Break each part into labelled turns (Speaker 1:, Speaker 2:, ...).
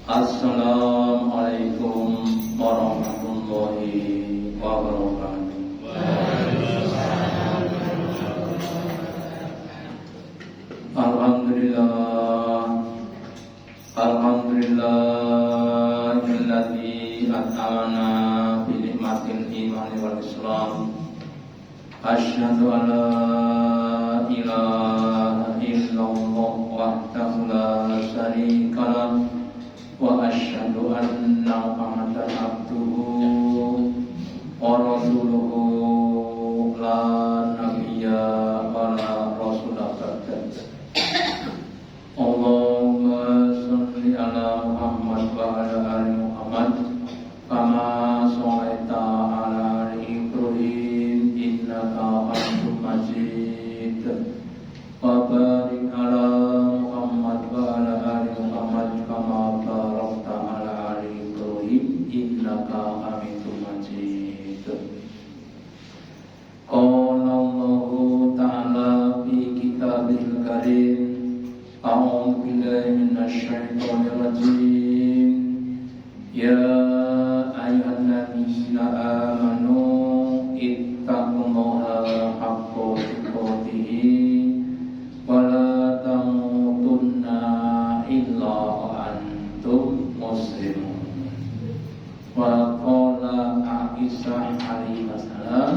Speaker 1: Assalamualaikum warahmatullahi wabarakatuh. Alhamdulillahilladzi at'amana bi ni'matil iman wal islam. Asyhadu an la ilaha illallah wahdahu la syarika lahu wa asyhadu anna Muhammadan abduhu wa rasuluhu la nabiyya wa la rasula ba'da. Allahumma shalli ala Muhammad wa ala ali Muhammad kama shallaita ala ali Ibrahim innaka Hamidum Majid wa barik ala Muhammad wa ala ali Muhammad kama barakta ala ali Ibrahim innaka Hamidum Majid. Qala Allahu ta'ala fi kitabil karim. A'udzu billahi minasy syaithanir rajim. Ya ayyuhalladzina amanu ittaqullaha haqqa tuqatih wa la tamutunna illa wa antum muslimun. Wa qala Aisyah alaihi wasallam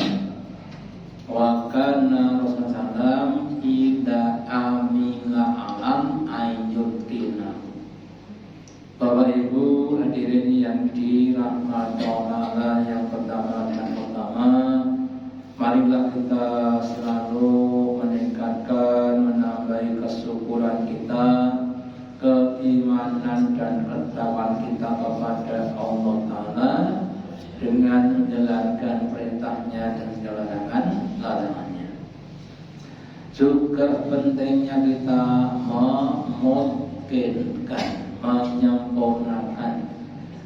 Speaker 1: wa kana Rasulullah idza amila alam ayyutina. Bapak Ibu hadirin yang dirahmati Allah, yang pertama dan utama, marilah kita selalu meningkatkan, menambahi kesyukuran kita, keimanan dan ketakwaan kita kepada Allah Ta'ala dengan menjalankan perintahnya dan menjalankan larangannya. Juga pentingnya kita memungkinkan, menyempurnakan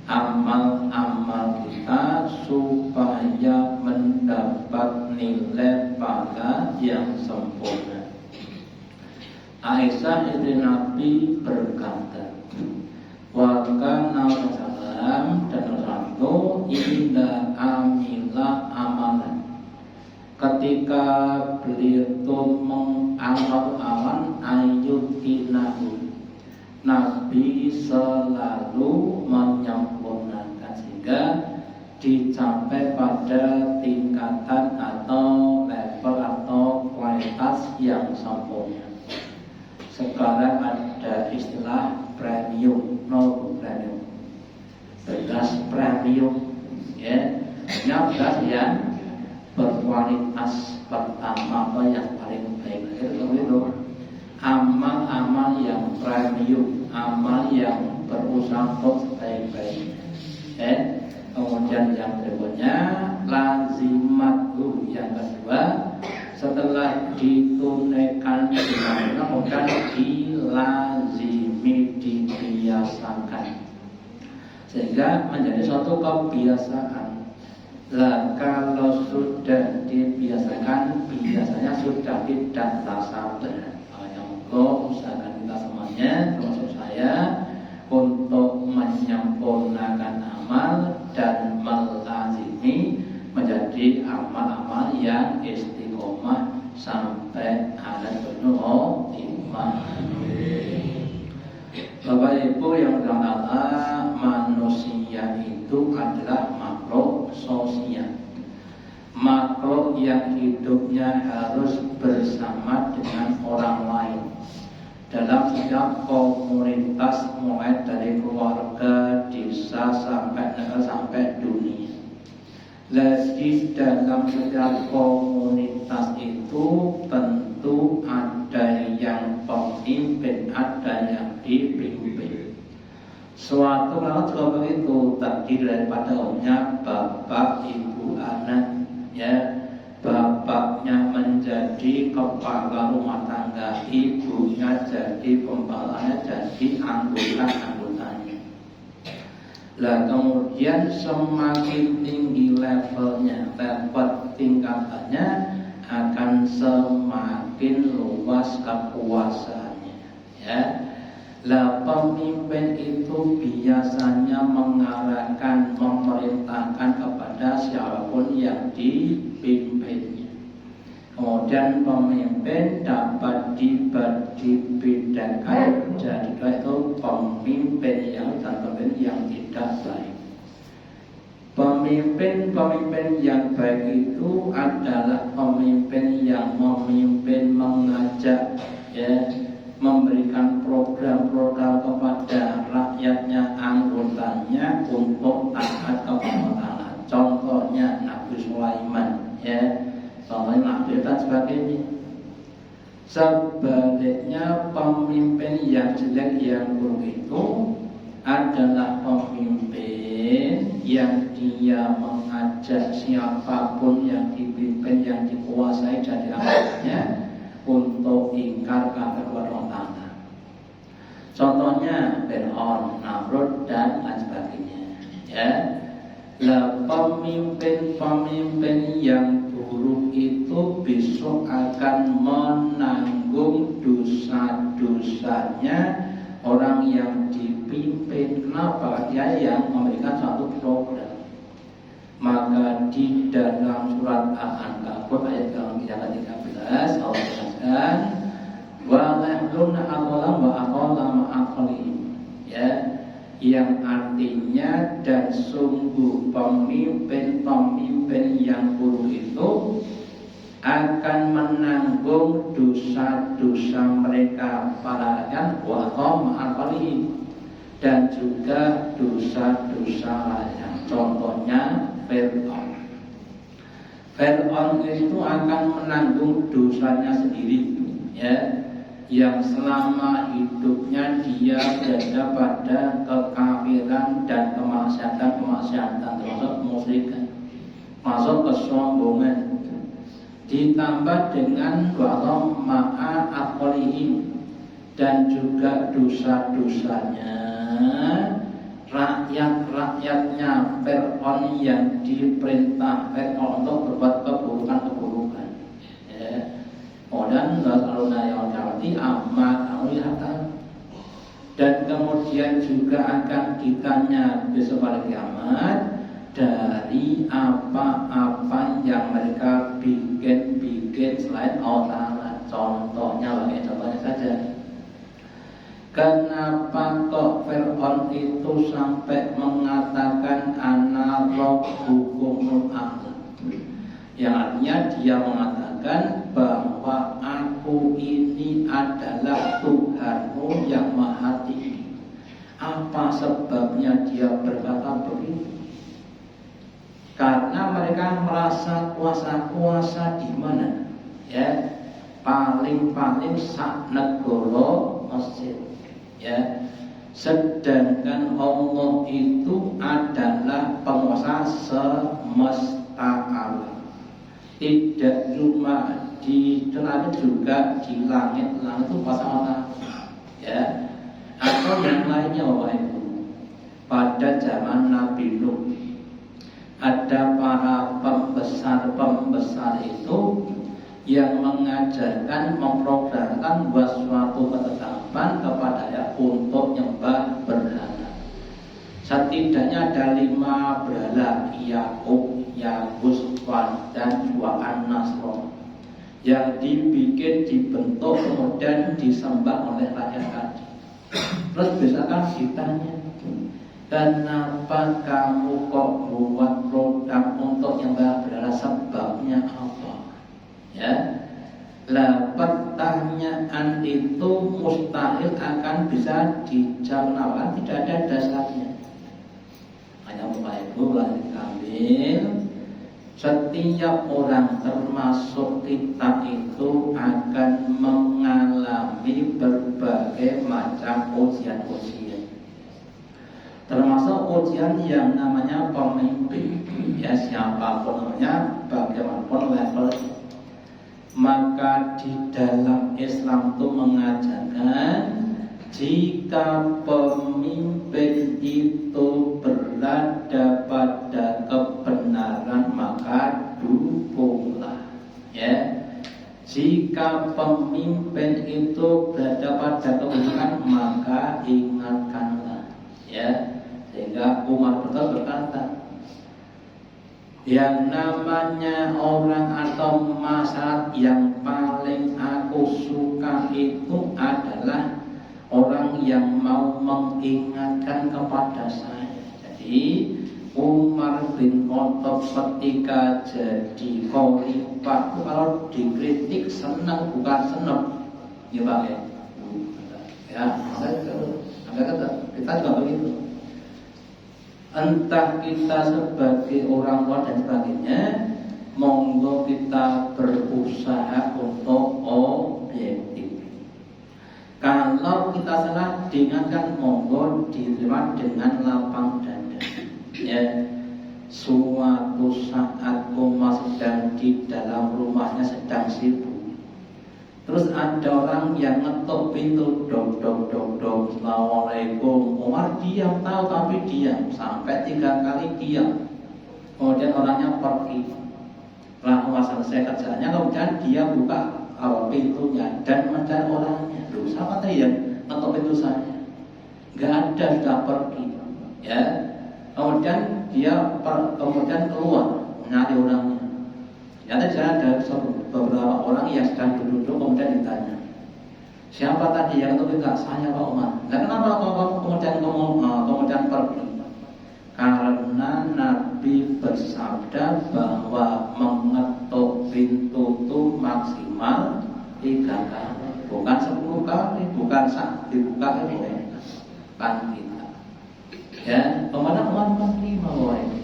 Speaker 1: amal-amal kita supaya mendapat nilai pahala yang sempurna. Aisyah istri Nabi berkata, wa kana Rasulullah dan Rasul inda amila amalan. Ketika beliau itu mengamal-amal ayyutinahu, Nabi selalu menyempurnakan sehingga dicapai pada tingkatan atau level atau kualitas yang sempurna. Sekarang ada istilah premium, premium, beras premium, ya, beras yang berkualitas pertama atau yang paling baik. Itu amal-amal yang premium, amal yang berusaha untuk sebaik-baiknya. Kemudian yang berikutnya lazimatu, yang kedua setelah ditunaikan dengan kemudian dilazimi, dibiasakan sehingga menjadi suatu kebiasaan. Lah kalau sudah dibiasakan, biasanya sudah tidak terasa berat. Usahakan kita semuanya, termasuk saya, untuk menyempurnakan amal dan melazimi menjadi amal-amal yang istiqomah sampai akhir penuh iman. Bapak Ibu yang berkata, manusia itu adalah makhluk sosial, makhluk yang hidupnya harus bersama dengan orang lain dalam setiap komunitas, mulai dari keluarga, desa, sampai negara, sampai dunia. Jadi dalam setiap komunitas itu tentu ada yang pemimpin, ada yang dipimpin. Suatu hal juga begitu, terdiri daripada umumnya bapak, ibu, anak, ya. Bapaknya menjadi kepala rumah tangga, ibunya jadi pembawanya, jadi anggotanya. Lah kemudian semakin tinggi levelnya, level tingkatannya, akan semakin luas kekuasaannya, ya. Lah pemimpin itu biasanya mengarahkan, memerintahkan kepada siapapun yang dipimpinnya. Kemudian pemimpin dapat dibedakan jadi itu pemimpin yang dan pemimpin yang tidak baik. Pemimpin yang baik itu adalah pemimpin yang memimpin, mengajak, memberikan program-program kepada rakyatnya, anggotanya untuk taat kepada Allah. Contohnya Nabi Sulaiman, contohnya Nabi dan sebagainya. Sebaliknya pemimpin yang jelek, yang buruk itu adalah pemimpin yang dia mengajak siapapun yang dipimpin, yang dikuasai dari anggotanya untuk ingkar kepada Allah. Contohnya Fir'aun, Namrud dan lain sebagainya. Lah pemimpin yang buruk itu besok akan menanggung dosa-dosanya orang yang dipimpin. Kenapa? Dia yang memberikan suatu program. Maka di dalam surat Al-Ankabut ayat ke-13 Allah katakan wa la'luna aqlam wa aqlam aqlim, yang artinya dan sungguh pemimpin yang buruk itu akan menanggung dosa-dosa mereka para rakyat wa aqlam aqlim, dan juga dosa-dosa lainnya. Contohnya Fir'aun itu akan menanggung dosanya sendiri, yang selama hidupnya dia berada pada kekafiran dan kemaksiatan, termasuk kemusyrikan, masuk kesombongan, ditambah dengan wa'lam ma'a aqlihim, dan juga dosa-dosanya rakyatnya Fir'aun yang diperintah Fir'aun untuk berbuat keburukan. Dan lasaluna yawmati amma amilatan, dan kemudian juga akan ditanya besok hari kiamat dari apa-apa yang mereka bikin selain Allah. Contohnya saja. Kenapa kok Fir'aun itu sampai mengatakan ana rabbukumul a'la? Yang artinya dia mengatakan bahwa aku ini adalah Tuhanmu yang maha tinggi. Apa sebabnya dia berkata begitu? Karena mereka merasa kuasa di mana? Paling sak negara Mesir. Sedangkan Allah itu adalah penguasa semesta alam. Tidak cuma di dunia, juga di langit itu kuasa Allah. Atau yang lainnya Bapak Ibu, pada zaman Nabi Nuh ada para pembesar itu yang mengajarkan, memprogramkan suatu ketetapan kepada untuk nyembah berhala. Setidaknya ada 5 berhala, Yakub, Yagus, Wan, dan Juan Nasron, yang dibentuk kemudian disembah oleh rakyat tadi. Terus misalkan ditanya, kenapa kamu kok buat program untuk nyembah berhala, sebabnya apa? Lah pertanyaan itu mustahil akan bisa dijawab, tidak ada dasarnya. Hanya Bapak Ibu kamil, setiap orang termasuk kita itu akan mengalami berbagai macam ujian-ujian, termasuk ujian yang namanya pemimpin, siapapun namanya, bagaimanapun levelnya. Maka di dalam Islam itu mengajarkan, jika pemimpin itu berada pada kebenaran maka dukunglah. Jika pemimpin itu berada pada kebenaran maka Rasul berkata, yang namanya orang atau masyarakat yang paling aku suka itu adalah orang yang mau mengingatkan kepada saya. Jadi Umar bin Khattab ketika jadi khalifah kalau dikritik senang bukan senang, ya Pak ya. Ya, kita juga begitu. Entah kita sebagai orang tua dan sebagainya, monggo kita berusaha untuk objektif. Kalau kita salah diingatkan, monggo diterima dengan lapang dada. Ya, suatu saat Umar sedang di dalam rumahnya sedang sibuk. Terus ada orang yang ngetuk pintu, dok, Assalamualaikum. Umar diam, tahu tapi diam sampai 3 kali diam. Kemudian orangnya pergi. Setelah Umar selesai kerjanya, kemudian dia buka pintunya dan mencari orangnya. Loh, siapa tadi yang ngetuk pintu saya? Gak ada, sudah pergi. Ya, kemudian dia kemudian keluar mencari orangnya. Ternyata ada beberapa orang yang sedang duduk, kemudian ditanya, siapa tadi yang itu? Tidak, saya Pak Umar. Dan kenapa kemudian pergi? Karena Nabi bersabda bahwa mengetuk pintu itu maksimal 3 kali, bukan 10 kali, bukan saat dibuka ini kan kita. Ya, kemudian Umar menerima bahwa ini,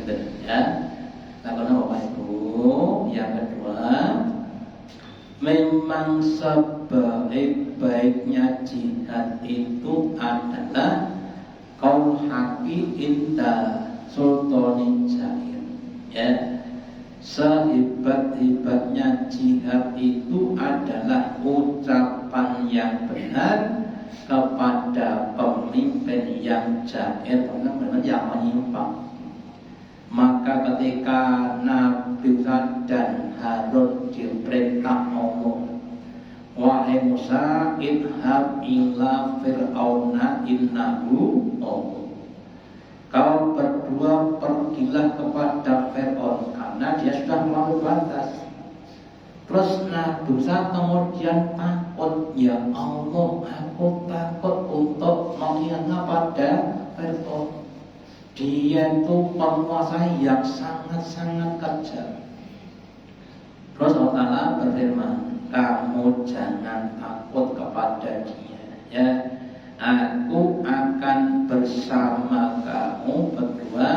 Speaker 1: gitu ya. Karena Bapak Ibu, yang kedua, memang sebaik-baiknya jihad itu adalah qaul haqi inda sultanin jair. Ya, sehebat-hebatnya jihad itu adalah ucapan yang benar kepada pemimpin yang jair, benar-benar yang menyimpang. Maka ketika Nabi Musa dan Harun diperintah ngomong, wahai Musa, idhab ila fir'auna innahu tagha. Kau berdua pergilah kepada Fir'aun karena dia sudah melampaui batas. Terus Nabi Musa kemudian takut, ya Allah, aku takut untuk menghina pada Fir'aun. Dia itu penguasa yang sangat-sangat kejam. Terus Allah Ta'ala berfirman, kamu jangan takut kepada dia. Ya, aku akan bersama kamu berdua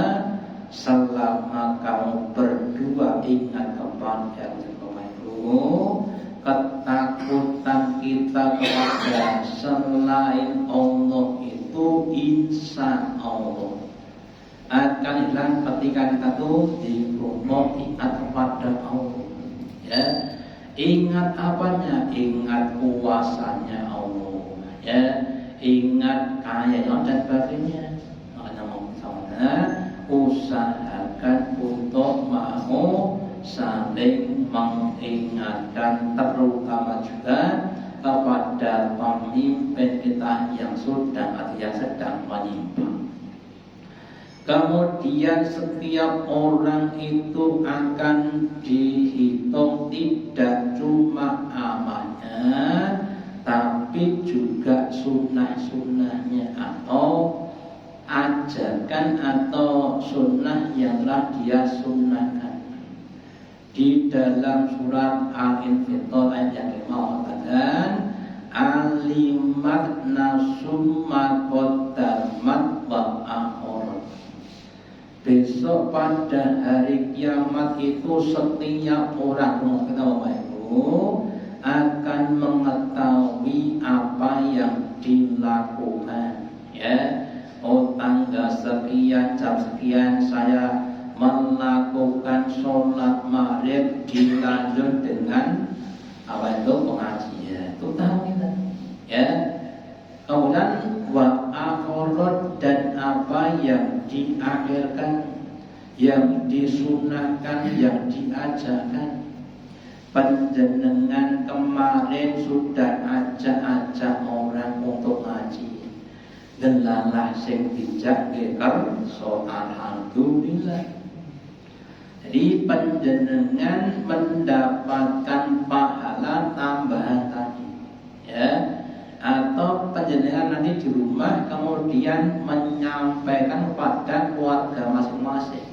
Speaker 1: selama kamu berdua ingat kepada Tuhanmu. Ketakutan kita kepada selain Allah itu insya Allah akan hilang ketika kita tuh diberumur ingat kepada Allah. Ya, ingat apanya? Ingat kuasanya Allah. Ya, ingat kayanya dan sebagainya. Makanya mau sama usahakan untuk mau saling mengingatkan, terutama juga kepada pemimpin kita yang sudah atau yang sedang menyimpang. Kemudian setiap orang itu akan dihitung tidak cuma amalnya, tapi juga sunnah-sunnahnya atau ajakan atau sunnah yang telah dia sunnahkan. Di dalam surat Al-Infitor ayat yang 5 mengatakan, alimat nasumma qaddamat wa akhirat. Besok pada hari kiamat itu setiap orang, kita Bapak Ibu, akan mengetahui apa yang dilakukan. Ya, tanggal sekian, jam sekian saya melakukan sholat maghrib dilanjut dengan apa itu pengajian. Itu tahu kita. Ya. Kemudian wa akhirat dan apa yang diakhirkan, yang disunahkan, yang diajarkan. Panjenengan kemarin sudah ajak-ajak orang untuk ngaji. delalah sing dijak kerso alhamdulillah. Jadi panjenengan mendapatkan pahala tambahan tadi, ya, atau panjenengan nanti di rumah kemudian menyampaikan kepada keluarga masing-masing,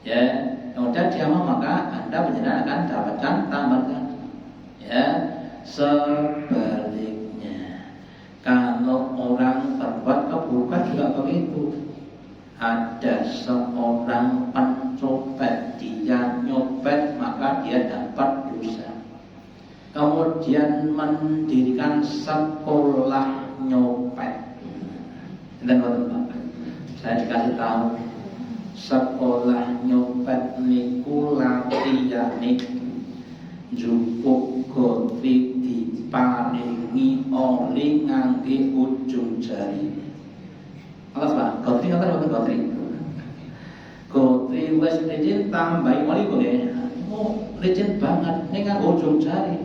Speaker 1: ya, kemudian dia mau, maka Anda panjenengan akan dapatkan tambahan tadi, ya. Sebaliknya, kalau orang berbuat keburukan juga begitu. Ada seorang pencopet, dia nyopet maka dia dapat dosa. Kemudian mendirikan sekolah nyopet. Dan saya dikasih tahu, sekolah nyopet niku latihane njupuk gotri diparingi oli ngangge ujung jari. Alas Pak, gotri apa bukan gotri? Gotri wes licin tambahi oli boleh. Oh, licin banget. Ini kan ujung jari.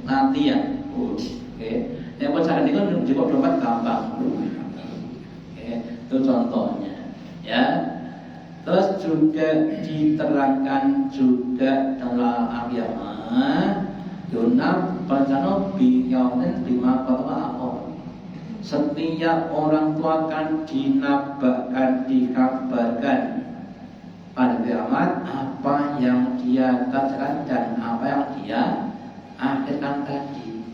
Speaker 1: Nanti ya. Yang pacaran itu juga dompet gampang. Itu contohnya. Ya. Terus juga diterangkan juga dalam agama. Yunab pancano biyaunen lima kota apa? Setiap orang tua akan dinabakan, dikabarkan pada kiamat apa yang dia kerjakan dan apa yang dia akhirkan tadi.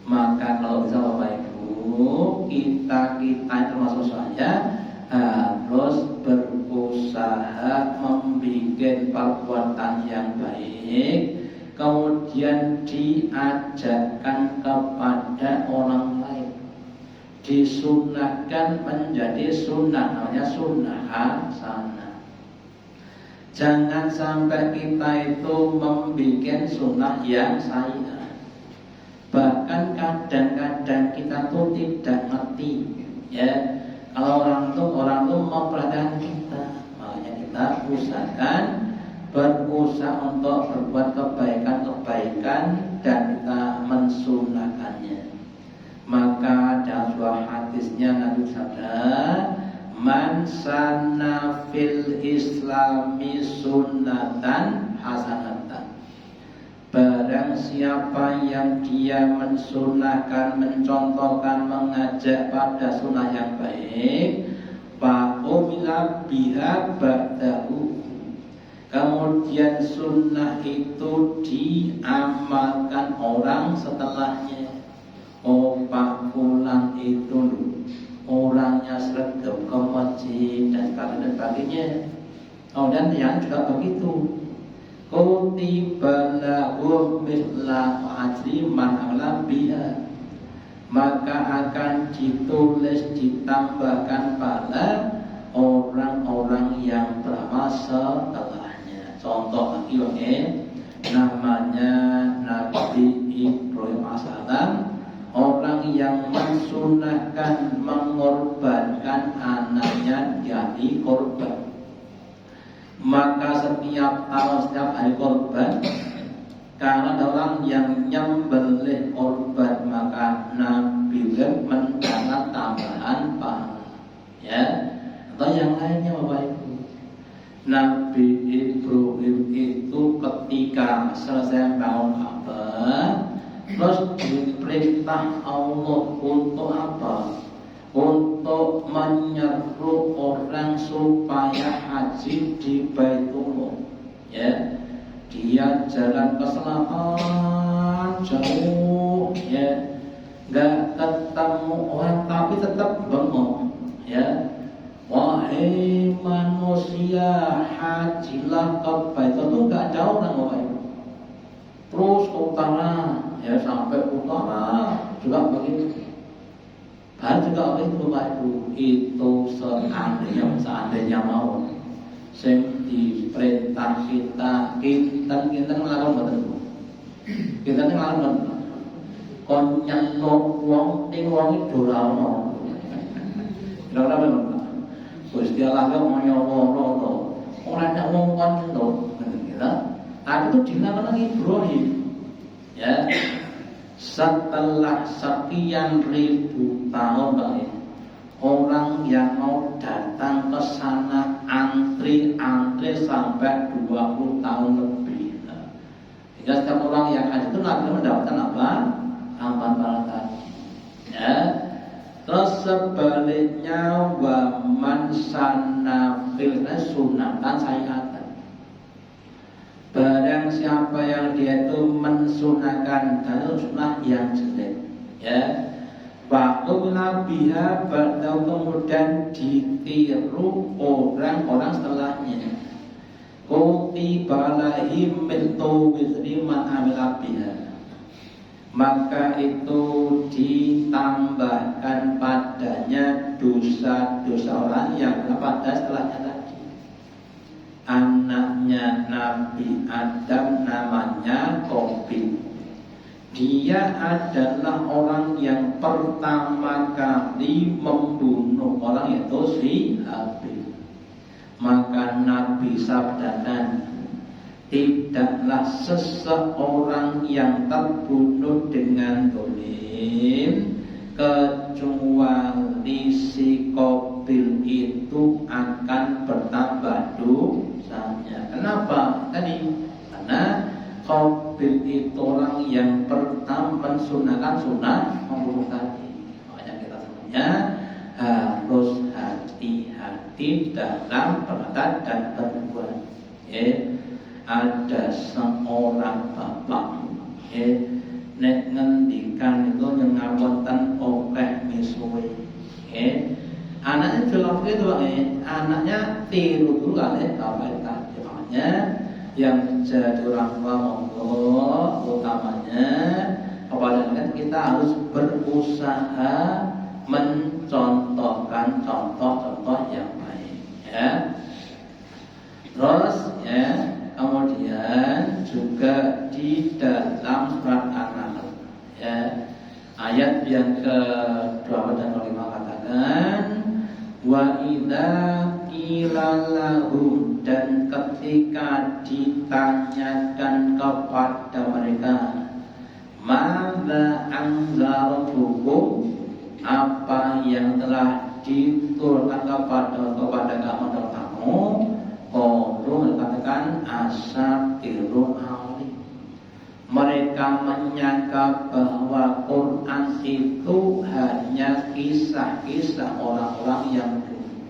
Speaker 1: Maka kalau bisa Bapak Ibu, kita termasuk saya harus berusaha membuat perbuatan yang baik, kemudian diajarkan kepada orang lain. Disunahkan menjadi sunnah, namanya sunnah hasanah. Jangan sampai kita itu membuat sunnah yang sayyi'ah. Bahkan kadang-kadang kita tuh tidak ngerti, ya. Kalau orang tuh memperhatikan kita, makanya kita usahakan berusaha untuk berbuat kebaikan dan kita mensunahkannya. Maka dalam sebuah hadisnya Nabi sabda, man sanna fil islami sunnatan hasanatan. Barang siapa yang dia mensunahkan, mencontohkan, mengajak pada sunnah yang baik, fa'umila biha ba'dahu. Kemudian sunnah itu diamalkan orang setelahnya. Oh, Pak Fulan itu orangnya sergap ke masjid dan sebagainya. Oh, dan yang juga begitu. Kutiba lahu mithla ajri man amila biha. Maka akan ditulis, ditambahkan pada orang-orang yang beramal setelahnya. Contoh lagi, namanya Nabi Ibrahim AS, orang yang mensunahkan mengorbankan anaknya jadi korban. Maka setiap hari korban, kalau ada orang yang nyembelih korban, maka Nabi mendapat tambahan pahala. Ya, atau yang lainnya Bapak Ibu. Nabi Ibrahim itu ketika selesai bangun Ka'bah, terus diperintah Allah untuk apa? Untuk menyeru orang supaya haji di Baitullah. Ya, dia jalan ke selatan jauh, ya, nggak ketemu orang tapi tetap bengong. Ya, wahai manusia, hajilah ke Baitullah. Itu nggak jauh kan Bapak Ibu. Terus ke utara, ya sampai utara juga begitu. Dan juga begitu Bapak Ibu, itu seandainya mau, sing diperintah kita ngelakukan betul. Kita ngelakukan betul. Kon nyentuh wong ning wong itu ora ono. Kira-kira betul. Gusti Allah kok ngono to. Ora ada wong kon nyentuh, gitu. Tapi itu dilakukan Ibrahim. Ya. Setelah sekian ribu tahun orang yang mau datang ke sana antri sampai 20 tahun lebih. Sehingga setiap orang yang haji itu Nabi mendapatkan apa? Ampun para tadi. Ya. Terus sebaliknya wa man sanna fil sunatan sayatan. Barang siapa yang dia itu mensunahkan dan sunnah yang jelek, ya. Waktu nabiha baru kemudian ditiru orang-orang setelahnya. Kutiba lahim min wizri man amila biha. Maka itu ditambahkan padanya dosa-dosa orang yang pada setelahnya tadi. Anaknya Nabi Adam namanya Qabil. Dia adalah orang yang pertama kali membunuh orang, yaitu si Habil. Maka Nabi sabdakan, tidaklah seseorang yang terbunuh dengan zalim kecuali si Qabil itu akan bertambah dosanya. Kenapa? Tadi karena Qabil itu orang yang pertama mensunahkan sunnah membunuh tadi. Makanya kita semuanya harus hati-hati dalam perkataan dan perbuatan. Ada seorang bapak, nek ngendikan itu ngapunten okeh misuwe. Anaknya dalam itu, anaknya tiru dulu kali bapak tadi. Makanya yang jadi orang tua monggo utamanya kepada kita harus berusaha mencontohkan contoh-contoh yang baik, ya. Terus ya, kemudian juga di dalam surat An-Nahl, ya, ayat yang ke-25 katakan wa idza qila lahum, dan ketika ditanyakan kepada mereka madza anzartukum, apa yang telah diturunkan kepada kamu, qalu mengatakan asatirul awwalin. Mereka menyangka bahwa Quran itu hanya kisah-kisah orang-orang yang dulu,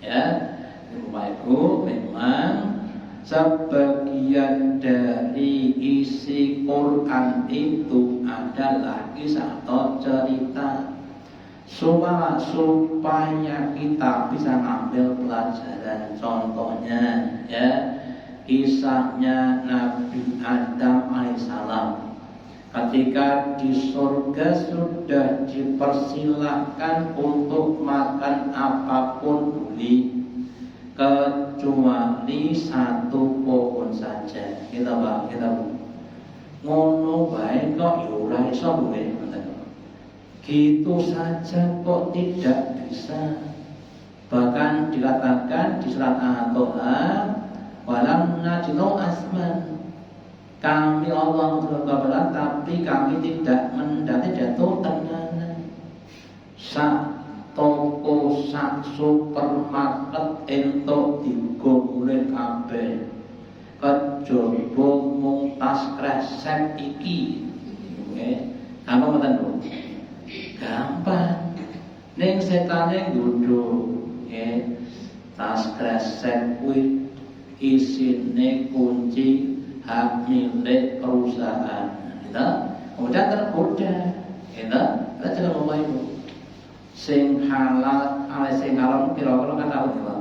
Speaker 1: ya. Ibu memang sebagian dari isi Quran itu adalah kisah atau cerita supaya kita bisa ngambil pelajaran. Contohnya, ya, kisahnya Nabi Adam alaihissalam ketika di surga sudah dipersilahkan untuk makan apapun boleh kecuali satu pohon saja. Kita ngono bae kok yo ora iso boleh. Gitu saja kok tidak bisa. Bahkan dikatakan di surat At-Taha, walam najlu asman, kami Allah berkabar tapi kami tidak mendati jatuh tenanan. Sak toko, sak supermarket entuk digolek kabeh, kejaba mung tas kresek iki. Apa mboten Bu? Gampang. Ning setane nggodho, tas kresek kuwi isine kunci hak milik perusahaan. Kemudian tergoda, kita jangan mulai Bu. Sing halal, sing haram kira-kira kan tahu ya.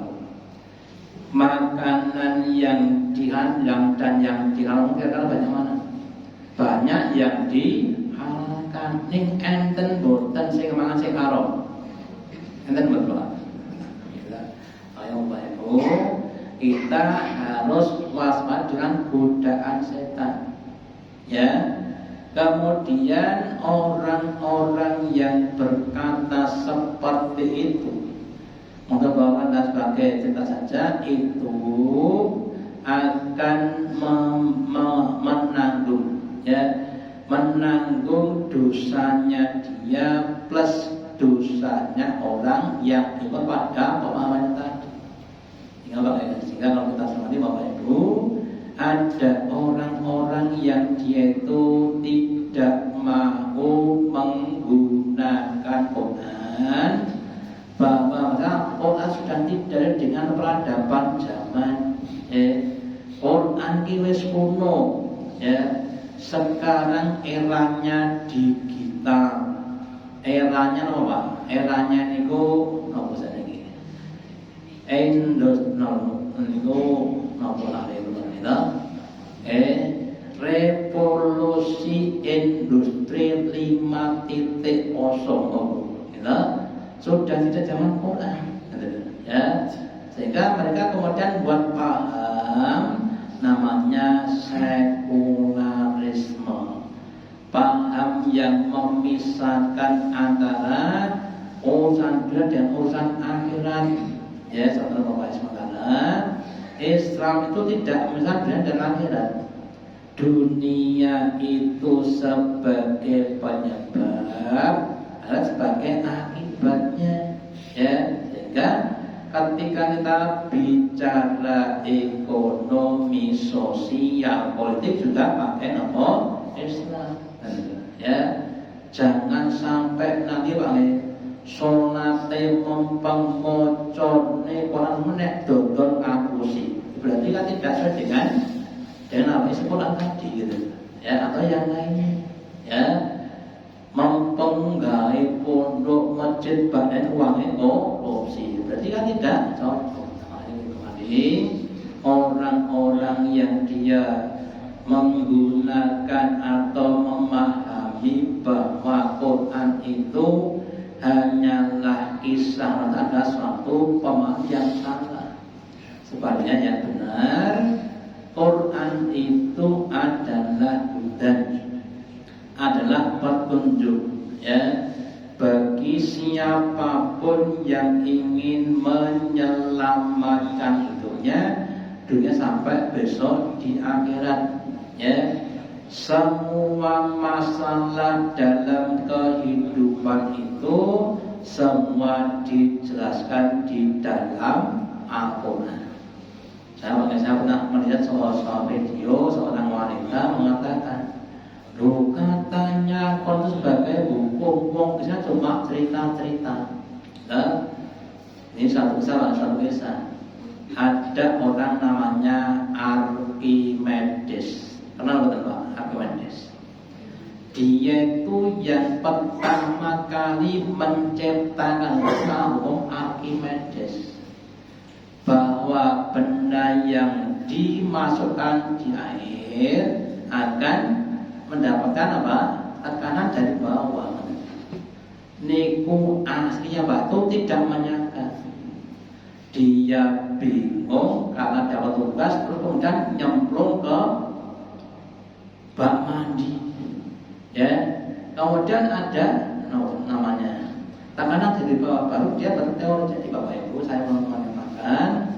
Speaker 1: Makanan yang diharam dan yang diharam kira-kira banyak mana? Banyak yang dihalalkan. Ning enten boten sing mangan sing haram. Enten betul. Ayo Bapak Ibu, kita harus waspada dengan godaan setan. Ya. Kemudian orang-orang yang berkata seperti itu, mungkin bahwa Anda sebagai cerita saja, itu akan menanggung dosanya dia plus dosanya orang yang ikut pada pemahaman tadi. Sehingga kalau kita cermati Bapak Ibu, ada orang-orang yang dia itu tidak mau menggunakan Quran, bahwa Quran sudah tidak dengan peradaban zaman. Quran ki wis kuno, ya. Sekarang eranya digital. Eranya apa? Eranya niku napa jenenge? Niku napa namanya? Revolusi industri 5.0, ya. Sudah tidak zaman Quran, ya. Sehingga mereka kemudian buat paham namanya sekularisme, paham yang memisahkan antara urusan dunia dan urusan akhirat. Ya, saudara Bapak sekalian, Islam itu tidak memisahkan dunia dan akhirat. Dunia itu sebagai penyebab, akhirat sebagai akibatnya. Ya, sehingga ketika kita bicara ekonomi, sosial, politik juga pakai nama Islam. Ya, jangan sampai nanti sonate mempeng mocone Quran menek dodol ngapusi. Berarti kan tidak sesuai dengan apa Quran tadi gitu. Ya, atau yang lainnya. Ya, mempeng gawe pondok masjid badan uangnya korupsi. Berarti kan tidak cocok. Orang-orang yang dia menggunakan atau memahami bahwa Quran itu hanyalah kisah, ada suatu pemahaman yang salah. Sebaliknya yang benar, Quran itu adalah hudan, adalah petunjuk, ya, bagi siapapun yang ingin menyelamatkan hidupnya dunia sampai besok di akhirat. Ya, semua masalah dalam kehidupan itu semua dijelaskan di dalam Al-Quran. Saya pernah melihat sebuah video seorang wanita mengatakan, katanya Quran sebagai hukum, bisa cuma cerita-cerita. Ini satu kisah. Ada orang namanya Archimedes. Kenal betul Pak Archimedes? Dia itu yang pertama kali menciptakan hukum Archimedes, bahwa benda yang dimasukkan di air akan mendapatkan apa? Tekanan dari bawah. Niku aslinya batu tidak menyangka. Dia bingung karena dapat tugas, terus kemudian nyemplung ke bak mandi. Ya, kemudian ada namanya tekanan dari bawah, baru dia berteori. Jadi Bapak Ibu, saya mau mengatakan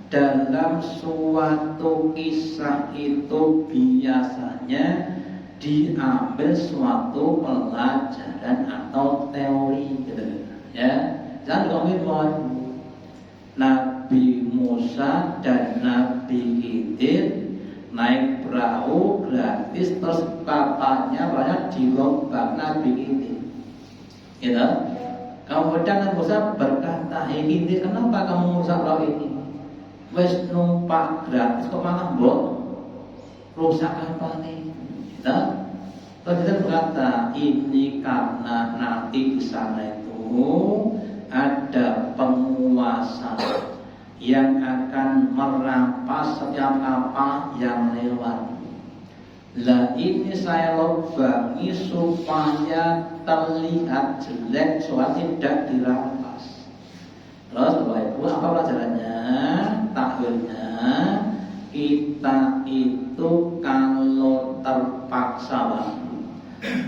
Speaker 1: dalam suatu kisah itu biasanya diambil suatu pelajaran atau teori, gitu. Ya, jangan ngomongin Nabi Musa dan Nabi Khidir naik perahu gratis, terus kapalnya banyak dilombang Nabi Khidir. Gitu. Kemudian Nabi Musa berkata, "Hei Khidir, kenapa kamu merusak perahu ini? Wes numpak gratis kok malah rusak kapalnya?" Gitu. Terus dia berkata, "Ini karena nanti di sana itu ada penguasa yang akan merampas setiap kapal yang lewat. Lah ini saya lubangi supaya terlihat jelek, supaya tidak dirampas." Terus Bapak Ibu, apa pelajarannya? Takwilnya, kita itu kalau terpaksa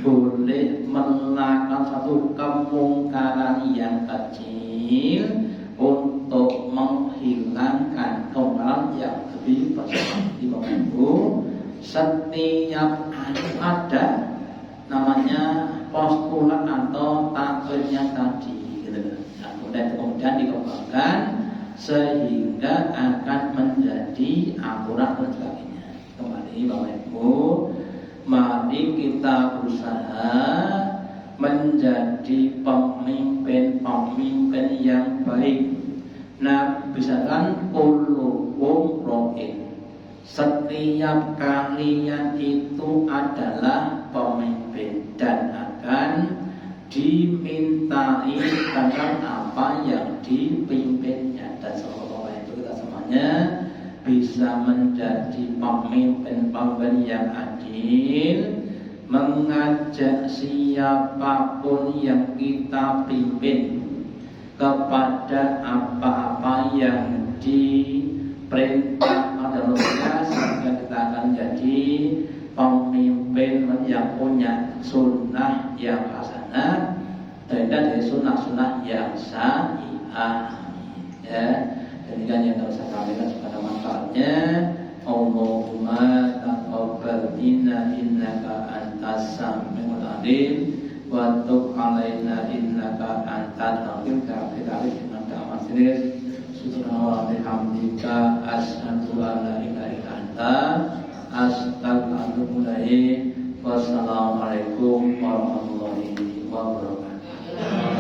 Speaker 1: boleh melakukan satu kemungkaran yang kecil untuk menghilangkan kemungkaran yang lebih besar. Di Bapak Ibu, setiap ada namanya postulat atau takwilnya tadi, gitu. Nah, kemudian kemudian dikembangkan sehingga akan menjadi akurat dan sebagainya. Kembali Bapak Ibu, mari kita berusaha menjadi pemimpin-pemimpin yang baik. Nah, misalkan kullukum ra'in, setiap kalian itu adalah pemimpin dan akan dimintai tentang apa yang dipimpinnya. Dan semoga itu kita semuanya bisa menjadi pemimpin-pemimpin yang adil, mengajak siapapun yang kita pimpin kepada apa-apa yang diperintah oleh Allah, sehingga kita akan jadi pemimpin yang punya sunnah yang hasanah dan dari sunnah-sunnah yang sahihah. Ya, demikian yang harus saya sampaikan kepada manfaatnya. Allahumma taqabbal minna innaka antas samiul alim wa tub alaina innaka antat tawwabur rahim. Innaka amasiris subhanallahi wa bihamdika asyhadu an la ilaha illa anta astaghfiruka wa atubu ilaik. Wassalamualaikum warahmatullahi wabarakatuh.